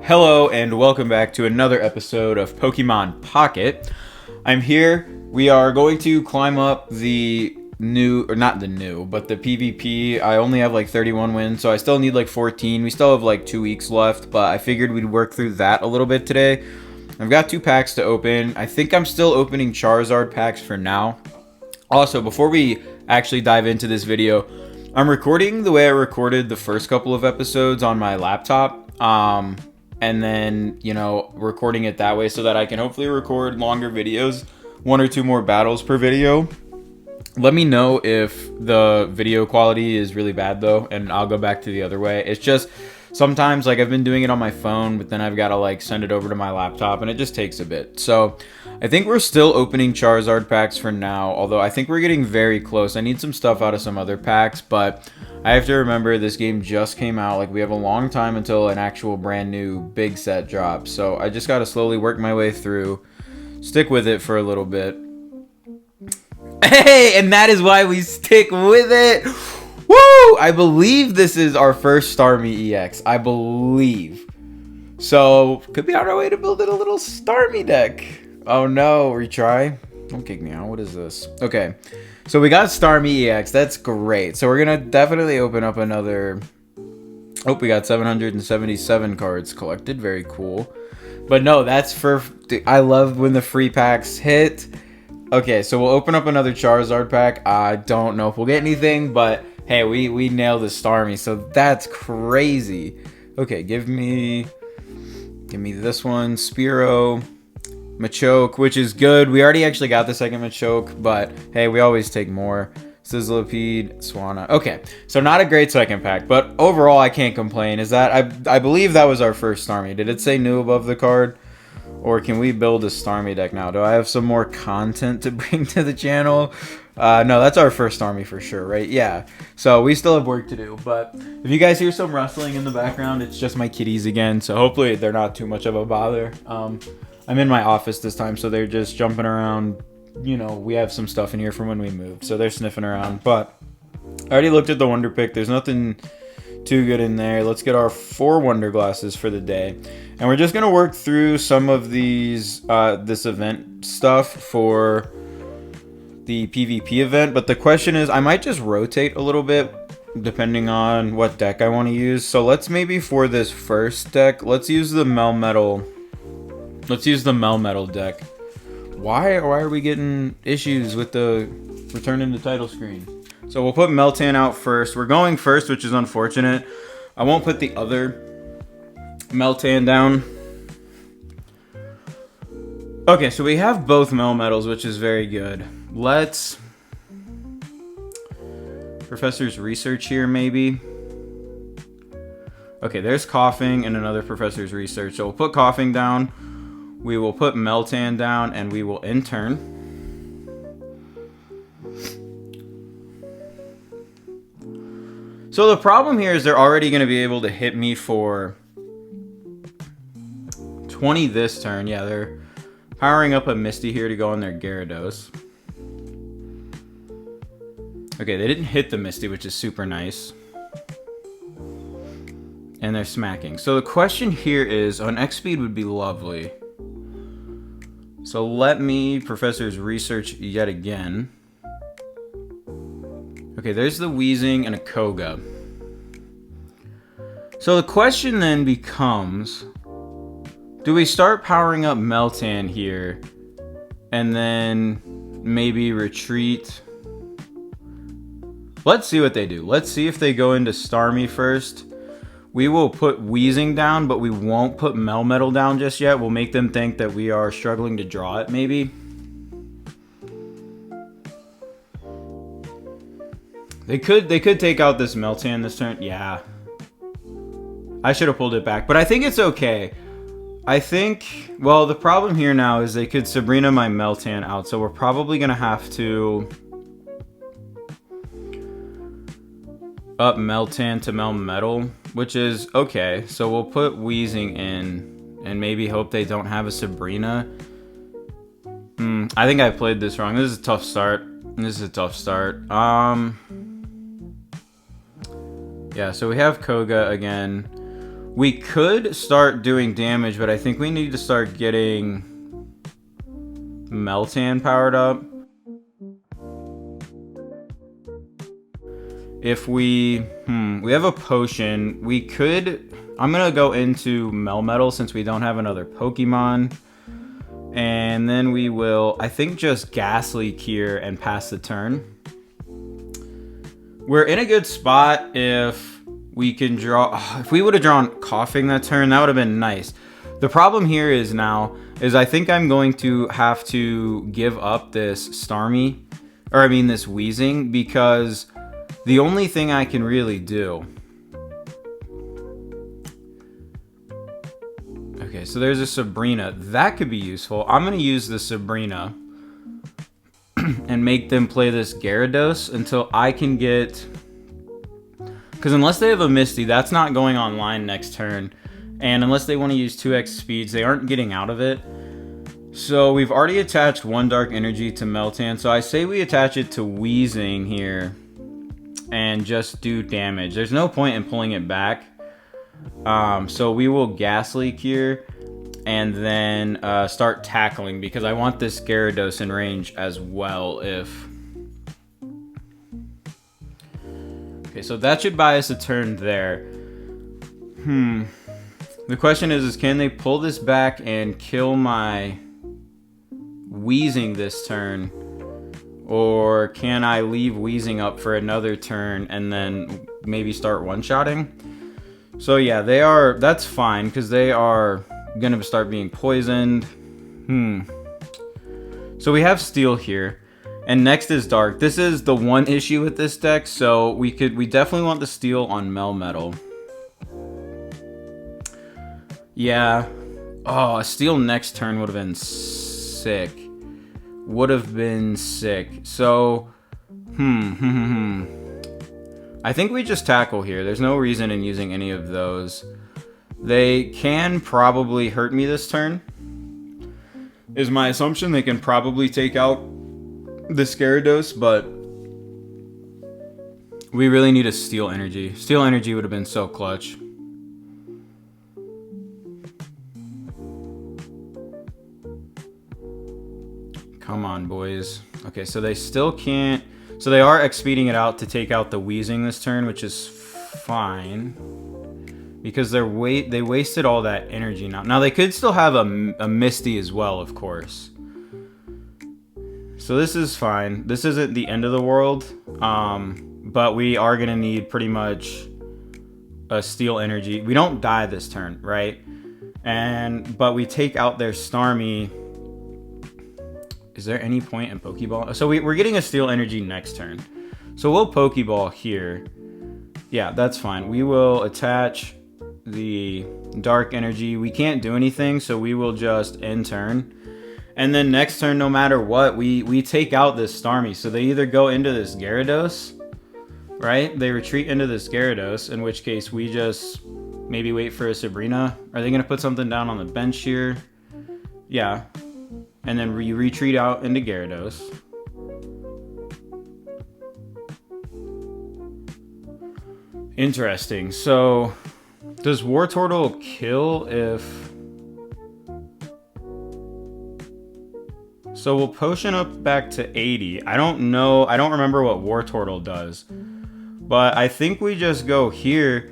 Hello and welcome back to another episode of Pokemon Pocket. I'm here. We are going to climb up the not the new, but the PvP. I only have like 31 wins, so I still need like 14. We still have like 2 weeks left, but I figured we'd work through that a little bit today. I've got 2 packs to open. I think I'm still opening Charizard packs for now. Also, before we actually dive into this video, I'm recording the way I recorded the first couple of episodes on my laptop. And then, recording it that way so that I can hopefully record longer videos, 1 or 2 more battles per video. Let me know if the video quality is really bad though, and I'll go back to the other way. It's just sometimes like I've been doing it on my phone, but then I've got to like send it over to my laptop and it just takes a bit. So I think we're still opening Charizard packs for now, although I think we're getting very close. I need some stuff out of some other packs, but I have to remember this game just came out. Like, we have a long time until an actual brand new big set drops. So I just got to slowly work my way through, stick with it for a little bit. Hey, and that is why we stick with it. Woo! I believe this is our first Starmie EX. I believe. So, could be on our way to building a little Starmie deck. Oh no, retry. Don't kick me out. What is this? Okay. So we got Starmie EX. That's great. So we're going to definitely open up another... Oh, we got 777 cards collected. Very cool. But no, that's for... I love when the free packs hit. Okay, so we'll open up another Charizard pack. I don't know if we'll get anything, but hey, we nailed the Starmie. So that's crazy. Okay, give me this one. Spearow. Machoke, which is good. We already actually got the second Machoke, but hey, we always take more. Sizzlipede, Swanna. Okay, so not a great second pack, but overall I can't complain. Is that I believe that was our first Starmie. Did it say new above the card? Or can we build a Starmie deck now? Do I have some more content to bring to the channel? No, that's our first Starmie for sure, right? Yeah. So we still have work to do, but if you guys hear some rustling in the background, it's just my kitties again. So hopefully they're not too much of a bother. I'm in my office this time, so they're just jumping around. We have some stuff in here from when we moved, so they're sniffing around. But I already looked at the Wonder Pick. There's nothing too good in there. Let's get our 4 Wonder Glasses for the day. And we're just going to work through some of these, this event stuff for the PvP event. But the question is, I might just rotate a little bit depending on what deck I want to use. So let's maybe for this first deck, let's use the Melmetal. Let's use the Melmetal deck. Why are we getting issues with the returning to title screen? So we'll put Meltan out first. We're going first, which is unfortunate. I won't put the other Meltan down. Okay, so we have both Melmetals, which is very good. Let's... Professor's Research here, maybe. Okay, there's Coughing and another Professor's Research. So we'll put Coughing down. We will put Meltan down, and we will intern. So the problem here is they're already going to be able to hit me for 20 this turn. Yeah, they're powering up a Misty here to go on their Gyarados. Okay, they didn't hit the Misty, which is super nice. And they're smacking. So the question here is, on X-Speed would be lovely. So let me Professor's Research yet again. Okay, there's the Weezing and a Koga. So the question then becomes, do we start powering up Meltan here and then maybe retreat? Let's see what they do. Let's see if they go into Starmie first. We will put Weezing down, but we won't put Melmetal down just yet. We'll make them think that we are struggling to draw it, maybe. They could take out this Meltan this turn. Yeah. I should have pulled it back, but I think it's okay. I think, well, the problem here now is they could Sabrina my Meltan out, so we're probably going to have to up Meltan to Melmetal, which is okay. So we'll put Weezing in and maybe hope they don't have a Sabrina. I think I played this wrong. This is a tough start. Yeah, so we have Koga again. We could start doing damage, but I think we need to start getting Meltan powered up. If we have a potion, we could, I'm gonna go into Melmetal since we don't have another Pokemon. And then we will, I think, just Ghastly Cure and pass the turn. We're in a good spot if we can draw, if we would have drawn Coughing that turn, that would have been nice. The problem here is I think I'm going to have to give up this this Wheezing, because the only thing I can really do. Okay, so there's a Sabrina. That could be useful. I'm going to use the Sabrina and make them play this Gyarados until I can get... Because unless they have a Misty, that's not going online next turn. And unless they want to use 2x speeds, they aren't getting out of it. So we've already attached 1 Dark Energy to Meltan. So I say we attach it to Wheezing here and just do damage. There's no point in pulling it back. So we will Ghastly Cure and then start tackling, because I want this Gyarados in range as well. Okay, so that should buy us a turn there. The question is can they pull this back and kill my Wheezing this turn? Or can I leave Wheezing up for another turn and then maybe start one-shotting? So yeah, that's fine, because they are gonna start being poisoned. So we have Steel here, and next is Dark. This is the one issue with this deck, so we definitely want the Steel on Melmetal. Yeah. Oh, a Steel next turn would have been sick. So, I think we just tackle here. There's no reason in using any of those. They can probably hurt me this turn, is my assumption. They can probably take out the Gyarados, but we really need a Steel Energy. Steel Energy would have been so clutch. Come on, boys. Okay, so they still can't... So they are X-speeding it out to take out the Wheezing this turn, which is fine. Because they wasted all that energy now. Now, they could still have a Misty as well, of course. So this is fine. This isn't the end of the world. But we are going to need pretty much a Steel Energy. We don't die this turn, right? But we take out their Starmie. Is there any point in Pokeball? So we're getting a Steel Energy next turn. So we'll Pokeball here. Yeah, that's fine. We will attach the Dark Energy. We can't do anything, so we will just end turn. And then next turn, no matter what, we take out this Starmie. So they either go into this Gyarados, right? They retreat into this Gyarados, in which case we just maybe wait for a Sabrina. Are they going to put something down on the bench here? Yeah. And then we retreat out into Gyarados. Interesting. So, does Wartortle kill if... So we'll potion up back to 80. I don't know. I don't remember what Wartortle does. But I think we just go here.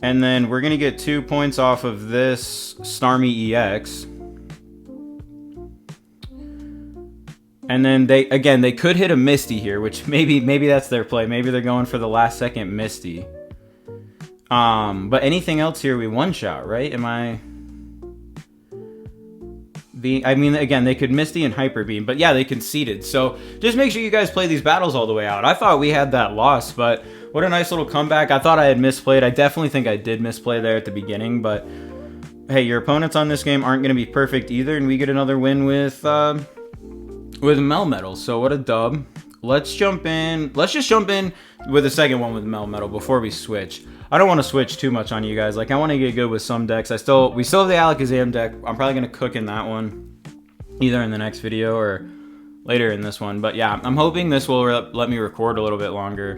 And then we're going to get 2 points off of this Starmie EX. And then they could hit a Misty here, which maybe that's their play. Maybe they're going for the last second Misty. But anything else here, we one-shot, right? Again, they could Misty and Hyper Beam, but yeah, they conceded. So just make sure you guys play these battles all the way out. I thought we had that loss, but what a nice little comeback. I thought I had misplayed. I definitely think I did misplay there at the beginning, but hey, your opponents on this game aren't going to be perfect either, and we get another win with Melmetal. So what a dub. Let's jump in. Let's just jump in with the second one with Melmetal before we switch. I don't want to switch too much on you guys. Like, I want to get good with some decks. We still have the Alakazam deck. I'm probably going to cook in that one, either in the next video or later in this one. But yeah, I'm hoping this will let me record a little bit longer.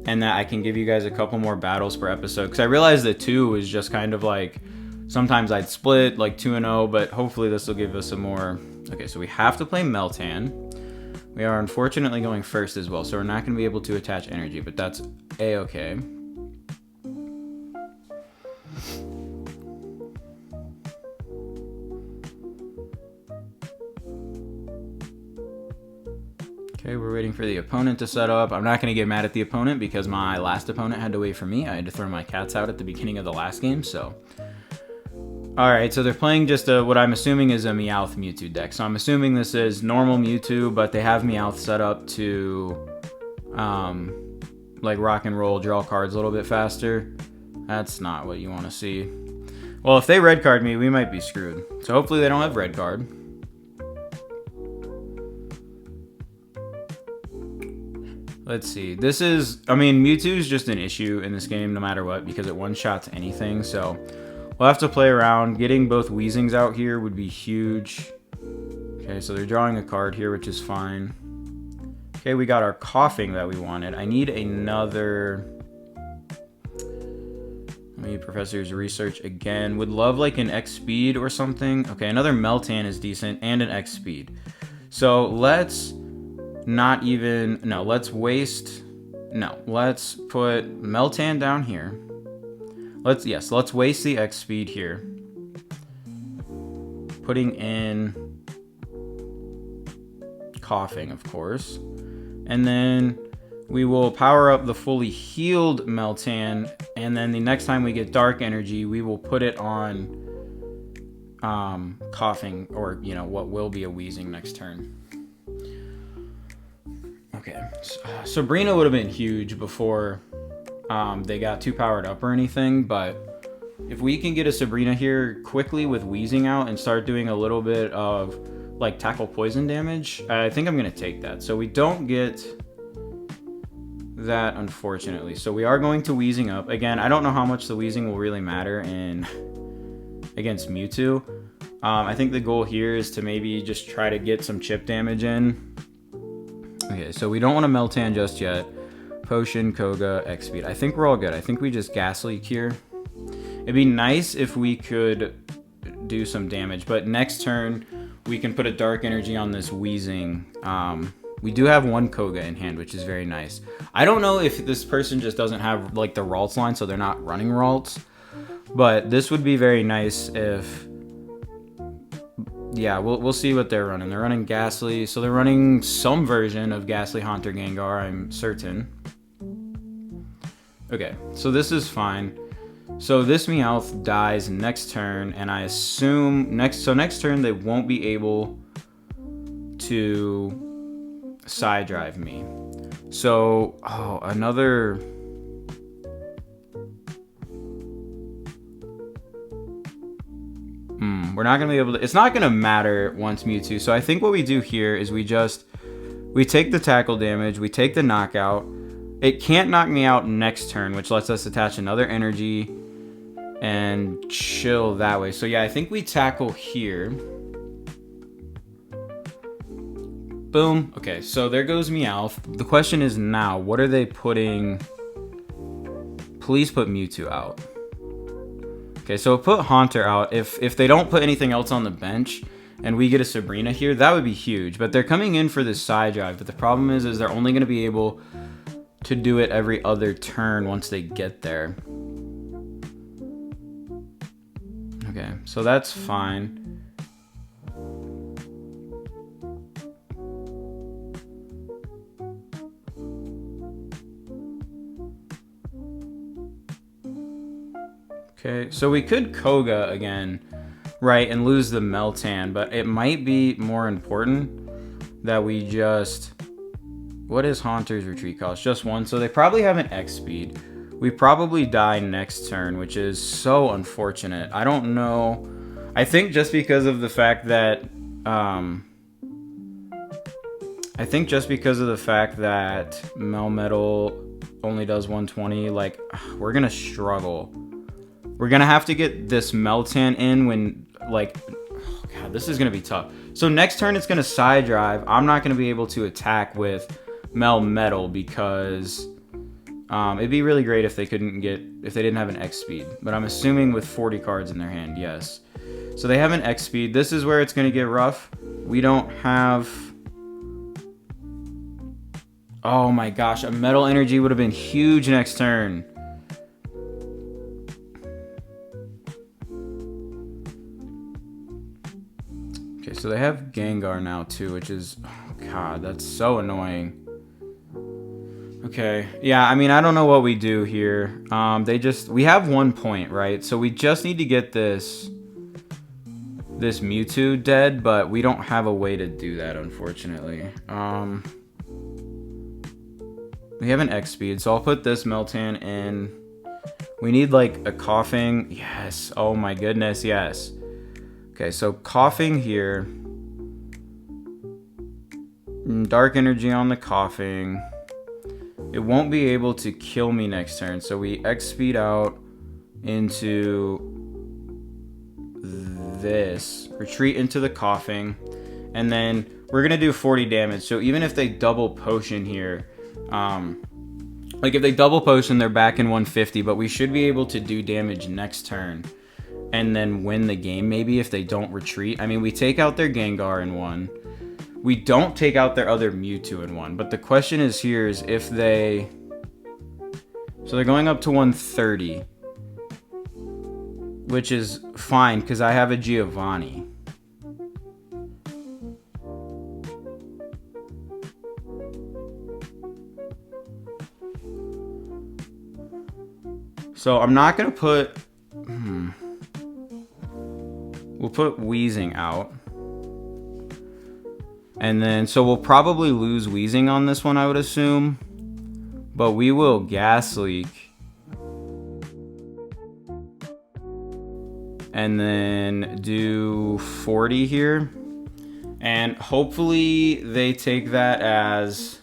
and that I can give you guys a couple more battles per episode. Because I realized that 2 was just kind of like, sometimes I'd split like 2-0, but hopefully this will give us a more... Okay, so we have to play Meltan. We are unfortunately going first as well, so we're not going to be able to attach energy, but that's a-okay. Okay, we're waiting for the opponent to set up. I'm not going to get mad at the opponent because my last opponent had to wait for me. I had to throw my cats out at the beginning of the last game, so... Alright, so they're playing just what I'm assuming is a Meowth Mewtwo deck. So I'm assuming this is normal Mewtwo, but they have Meowth set up to, like, rock and roll, draw cards a little bit faster. That's not what you want to see. Well, if they red card me, we might be screwed. So hopefully they don't have red card. Let's see. This is... I mean, Mewtwo is just an issue in this game no matter what because it one-shots anything, so... We'll have to play around. Getting both Weezings out here would be huge. Okay, so they're drawing a card here, which is fine. Okay, we got our Coughing that we wanted. I need another... Let me Professor's Research again. Would love like an X Speed or something. Okay, another Meltan is decent and an X Speed. So let's not even... No, let's waste... No, let's put Meltan down here. Let's waste the X Speed here. Putting in Coughing, of course. And then we will power up the fully healed Meltan, and then the next time we get Dark Energy, we will put it on Coughing, or, you know, what will be a Weezing next turn. Okay, Sabrina would have been huge before... they got too powered up or anything, but if we can get a Sabrina here quickly with Weezing out and start doing a little bit of like tackle poison damage, I think I'm gonna take that. So we don't get that, unfortunately. So we are going to Weezing up again. I don't know how much the Weezing will really matter in against Mewtwo. I think the goal here is to maybe just try to get some chip damage in. Okay, so we don't want to Meltan just yet. Potion, Koga, X Speed. I think we're all good. I think we just Gas Leak here. It'd be nice if we could do some damage, but next turn we can put a Dark Energy on this Weezing. We do have one Koga in hand, which is very nice. I don't know if this person just doesn't have like the Ralts line, so they're not running Ralts, but this would be very nice if... Yeah, we'll see what they're running. They're running Ghastly, so they're running some version of Ghastly Haunter Gengar, I'm certain. Okay, so this is fine. So this Meowth dies next turn, and I assume next turn they won't be able to Side Drive me. So, another... We're not going to be able to... It's not going to matter once Mewtwo. So I think what we do here is we take the tackle damage, we take the knockout. It can't knock me out next turn, which lets us attach another energy and chill that way. So yeah, I think we tackle here. Boom. Okay, so there goes Meowth. The question is now, what are they putting? Please put Mewtwo out. Okay, so put Haunter out. If they don't put anything else on the bench and we get a Sabrina here, that would be huge. But they're coming in for this Side Drive. But the problem is they're only going to be able to do it every other turn once they get there. Okay, so that's fine. Okay, so we could Koga again, right, and lose the Meltan, but it might be more important that we just... What is Haunter's retreat cost? Just one, so they probably have an X speed. We probably die next turn, which is so unfortunate. I don't know. I think just because of the fact that... Melmetal only does 120, like, we're gonna struggle. We're gonna have to get this Meltan in when, like, oh God, this is gonna be tough. So next turn it's gonna Side Drive. I'm not gonna be able to attack with Melmetal because It'd be really great if they didn't have an X speed, but I'm assuming with 40 cards in their hand, yes. So they have an X speed. This is where it's going to get rough. We don't have... Oh my gosh, a Metal Energy would have been huge next turn. Okay, so they have Gengar now too, which is... Oh god, that's so annoying. Okay, yeah, I mean, I don't know what we do here. We have 1 point, right? So we just need to get this Mewtwo dead, but we don't have a way to do that, unfortunately. We have an X speed, so I'll put this Meltan in. We need like a Coughing. Yes, oh my goodness, yes. Okay, so Coughing here. Dark Energy on the Coughing. It won't be able to kill me next turn, so we X speed out into this, retreat into the Coughing, and then we're gonna do 40 damage. So even if they double potion here, like if they double potion, they're back in 150, but we should be able to do damage next turn and then win the game maybe if they don't retreat. I mean, we take out their Gengar in 1. We don't take out their other Mewtwo in 1, but the question is here is if they... So they're going up to 130, which is fine because I have a Giovanni. So I'm not going to put... We'll put Wheezing out. And then, so we'll probably lose Wheezing on this one, I would assume. But we will Gas Leak. And then do 40 here. And hopefully they take that as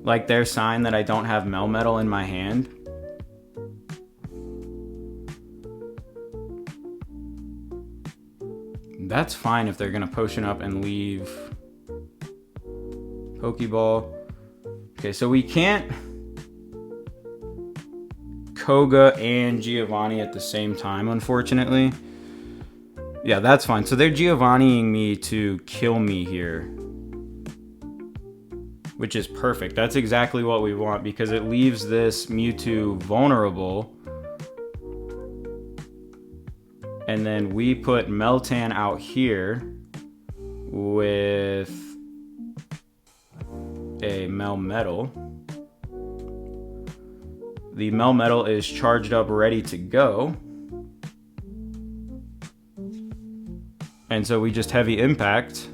like their sign that I don't have Melmetal in my hand. That's fine if they're gonna potion up and leave Pokeball. Okay, so we can't Koga and Giovanni at the same time, unfortunately. Yeah, that's fine. So they're Giovanniing me to kill me here, which is perfect. That's exactly what we want because it leaves this Mewtwo vulnerable. And then we put Meltan out here with a Melmetal. The Melmetal is charged up, ready to go. And so we just Heavy Impact,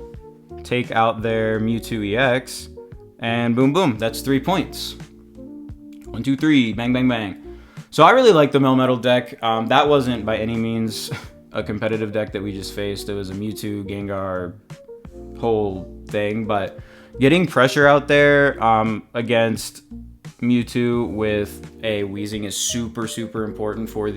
take out their Mewtwo EX, and boom, boom, that's 3 points. 1, 2, 3, bang, bang, bang. So I really like the Melmetal deck. That wasn't by any means a competitive deck that we just faced. It was a Mewtwo, Gengar, whole thing. But getting pressure out there against Mewtwo with a Wheezing is super, super important for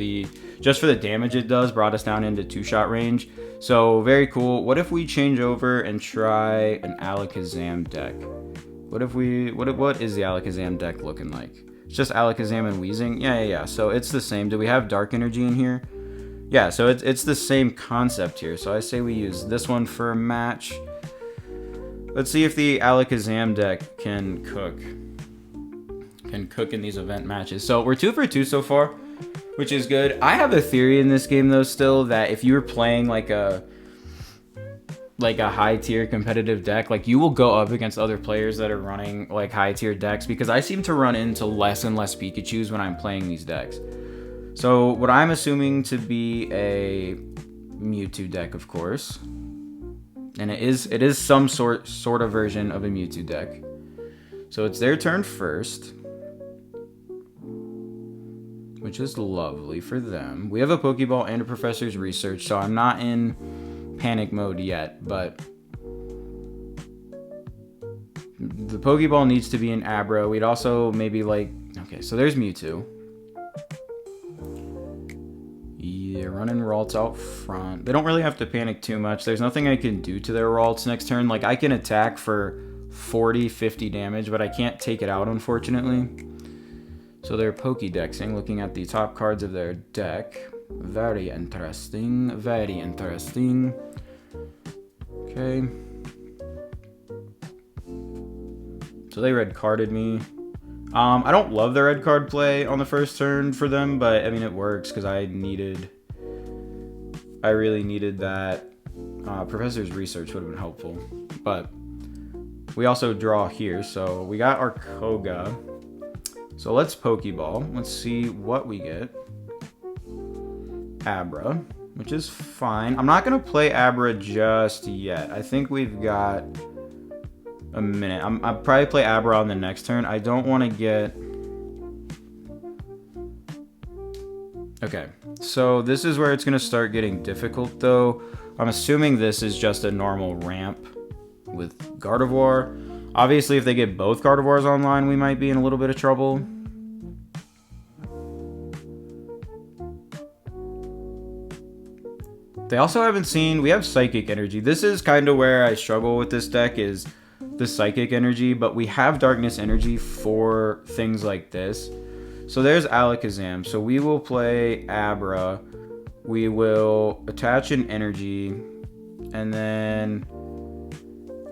just for the damage it does. Brought us down into 2-shot range. So very cool. What if we change over and try an Alakazam deck? What is the Alakazam deck looking like? It's just Alakazam and Wheezing? Yeah. So it's the same. Do we have Dark Energy in here? Yeah, so it's the same concept here. So I say we use this one for a match. Let's see if the Alakazam deck can cook. Can cook in these event matches. So we're 2 for 2 so far, which is good. I have a theory in this game though still that if you were playing like a high tier competitive deck, like you will go up against other players that are running like high tier decks, because I seem to run into less and less Pikachus when I'm playing these decks. So what I'm assuming to be a Mewtwo deck, of course, and it is some sort of version of a Mewtwo deck. So it's their turn first, which is lovely for them. We have a Pokeball and a Professor's Research, so I'm not in panic mode yet, but the Pokeball needs to be an Abra. We'd also maybe like... Okay, so there's Mewtwo. Yeah, running Ralts out front. They don't really have to panic too much. There's nothing I can do to their Ralts next turn. Like, I can attack for 40, 50 damage, but I can't take it out, unfortunately. So they're Pokédexing, looking at the top cards of their deck. Very interesting. Very interesting. Okay. So they red carded me. I don't love the red card play on the first turn for them, but I mean it works because I really needed that. Professor's Research would have been helpful, but we also draw here, so we got our Koga. So let's Pokeball. Let's see what we get. Abra, which is fine. I'm not gonna play Abra just yet. I think we've got a minute. I'll probably play Abra on the next turn. I don't want to get... Okay, so this is where it's gonna start getting difficult though. I'm assuming this is just a normal ramp with Gardevoir. Obviously, if they get both Gardevoirs online, we might be in a little bit of trouble. They also haven't seen... We have Psychic Energy. This is kind of where I struggle with this deck, is the Psychic Energy, but we have Darkness Energy for things like this. So there's Alakazam. So we will play Abra. We will attach an Energy, and then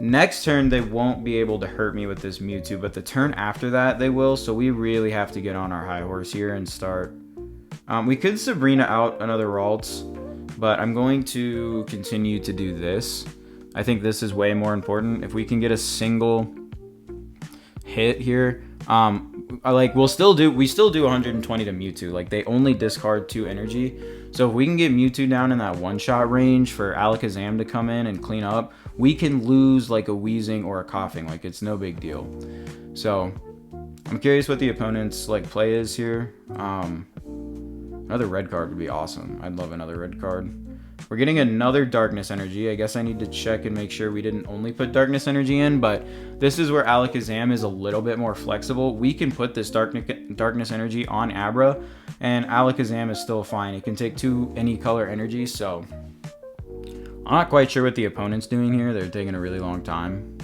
next turn they won't be able to hurt me with this Mewtwo, but the turn after that they will, so we really have to get on our high horse here and start. We could Sabrina out another Ralts, but I'm going to continue to do this. I think this is way more important. If we can get a single hit here, we still do 120 to Mewtwo. Like, they only discard 2 energy. So if we can get Mewtwo down in that one-shot range for Alakazam to come in and clean up, we can lose like a Wheezing or a Coughing. Like, it's no big deal. So I'm curious what the opponent's like play is here. Another red card would be awesome. I'd love another red card. We're getting another Darkness Energy. I guess I need to check and make sure we didn't only put Darkness Energy in, but this is where Alakazam is a little bit more flexible. We can put this Darkness Energy on Abra, and Alakazam is still fine. It can take 2 any color energies, so I'm not quite sure what the opponent's doing here. They're taking a really long time,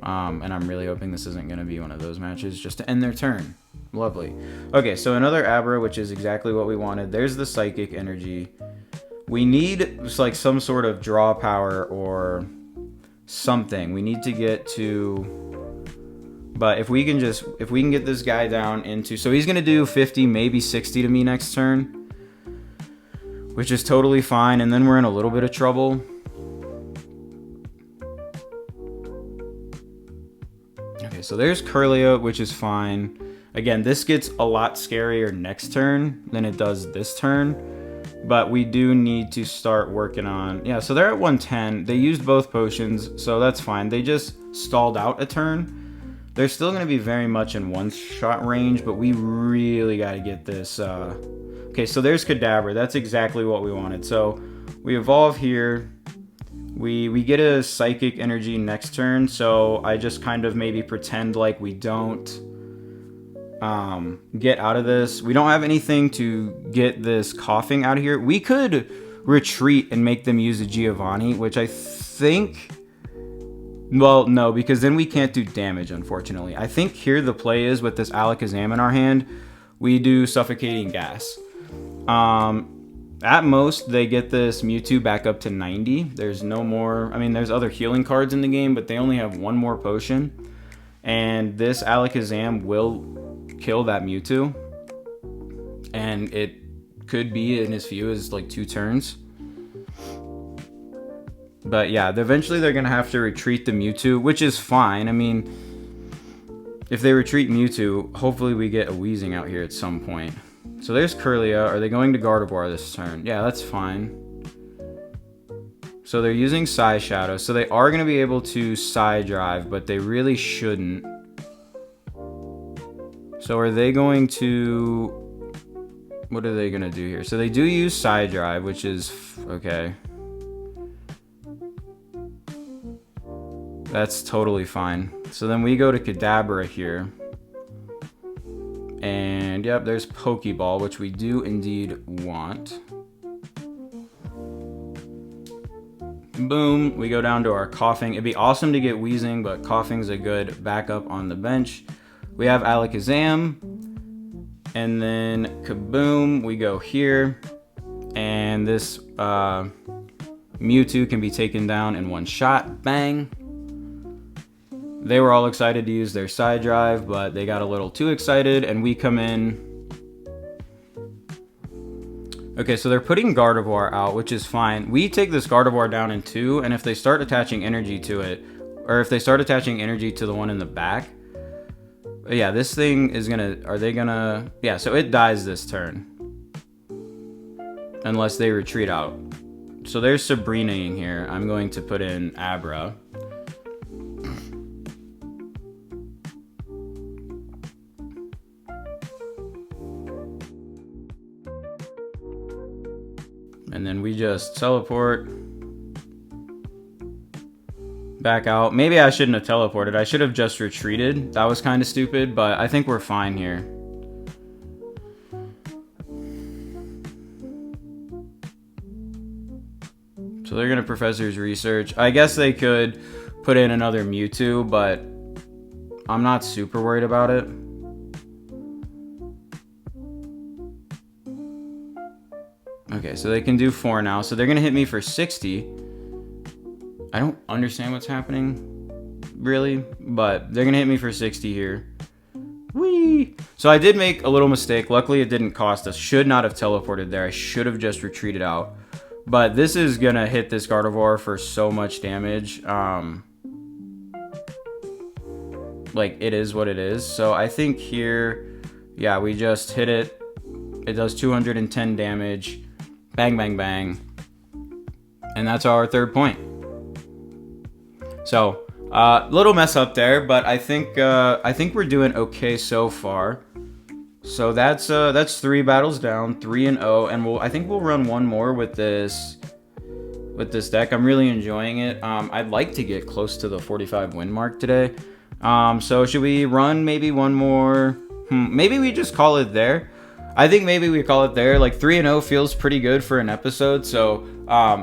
and I'm really hoping this isn't going to be one of those matches just to end their turn. Lovely. Okay, so another Abra, which is exactly what we wanted. There's the Psychic Energy. We need like some sort of draw power or something. We need to get to... But if we can get this guy down into... So he's going to do 50, maybe 60 to me next turn, which is totally fine. And then we're in a little bit of trouble. Okay, so there's Kirlia, which is fine. Again, this gets a lot scarier next turn than it does this turn. But we do need to start working on... Yeah, so they're at 110. They used both potions, so that's fine. They just stalled out a turn. They're still going to be very much in one-shot range, but we really got to get this... Okay, so there's Kadabra. That's exactly what we wanted. So we evolve here. We get a Psychic Energy next turn, so I just kind of maybe pretend like we don't... get out of this. We don't have anything to get this Coughing out of here. We could retreat and make them use a Giovanni, which I think... Well, no, because then we can't do damage, unfortunately. I think here the play is, with this Alakazam in our hand, we do Suffocating Gas. At most, they get this Mewtwo back up to 90. There's no more... I mean, there's other healing cards in the game, but they only have 1 more potion. And this Alakazam will kill that Mewtwo, and it could be in as few as like 2 turns. But yeah, eventually they're gonna have to retreat the Mewtwo, which is fine. I mean, if they retreat Mewtwo, hopefully we get a Wheezing out here at some point. So there's Kirlia. Are they going to Gardevoir this turn? Yeah, that's fine. So they're using Psy Shadow, so they are going to be able to Psy Drive, but they really shouldn't. So are they going to... What are they going to do here? So they do use Psy Drive, which is... Okay. That's totally fine. So then we go to Kadabra here. And yep, there's Pokeball, which we do indeed want. Boom, we go down to our Coughing. It'd be awesome to get Wheezing, but Coughing's a good backup on the bench. We have Alakazam. And then kaboom, we go here. And this Mewtwo can be taken down in one shot. Bang. They were all excited to use their side drive, but they got a little too excited, and we come in. Okay, so they're putting Gardevoir out, which is fine. We take this Gardevoir down in 2, and if they start attaching energy to it, or if they start attaching energy to the one in the back, yeah, this thing is gonna, are they gonna, yeah, so it dies this turn. Unless they retreat out. So there's Sabrina-ing here. I'm going to put in Abra. And then we just teleport back out. Maybe I shouldn't have teleported. I should have just retreated. That was kind of stupid, but I think we're fine here. So they're gonna Professor's Research. I guess they could put in another Mewtwo, but I'm not super worried about it. Okay, so they can do 4 now. So they're gonna hit me for 60. I don't understand what's happening, really, but they're gonna hit me for 60 here. Whee! So I did make a little mistake. Luckily, it didn't cost us. Should not have teleported there. I should have just retreated out. But this is gonna hit this Gardevoir for so much damage. Like, it is what it is. So I think here, yeah, we just hit it. It does 210 damage. Bang, bang, bang. And that's our 3rd point. So, little mess up there, but I think we're doing okay so far. So that's 3 battles down, 3-0, and I think we'll run one more with this deck. I'm really enjoying it. I'd like to get close to the 45 win mark today. So should we run maybe one more? Maybe we just call it there. I think maybe we call it there. Like 3-0 feels pretty good for an episode. So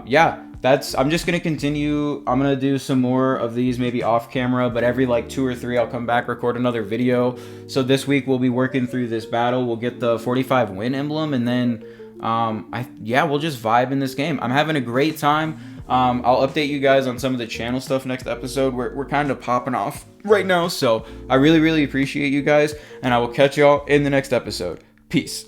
yeah. I'm just going to continue. I'm going to do some more of these maybe off camera, but every like 2 or 3, I'll come back, record another video. So this week we'll be working through this battle. We'll get the 45 win emblem, and then, we'll just vibe in this game. I'm having a great time. I'll update you guys on some of the channel stuff next episode. We're kind of popping off right now. So I really, really appreciate you guys, and I will catch y'all in the next episode. Peace.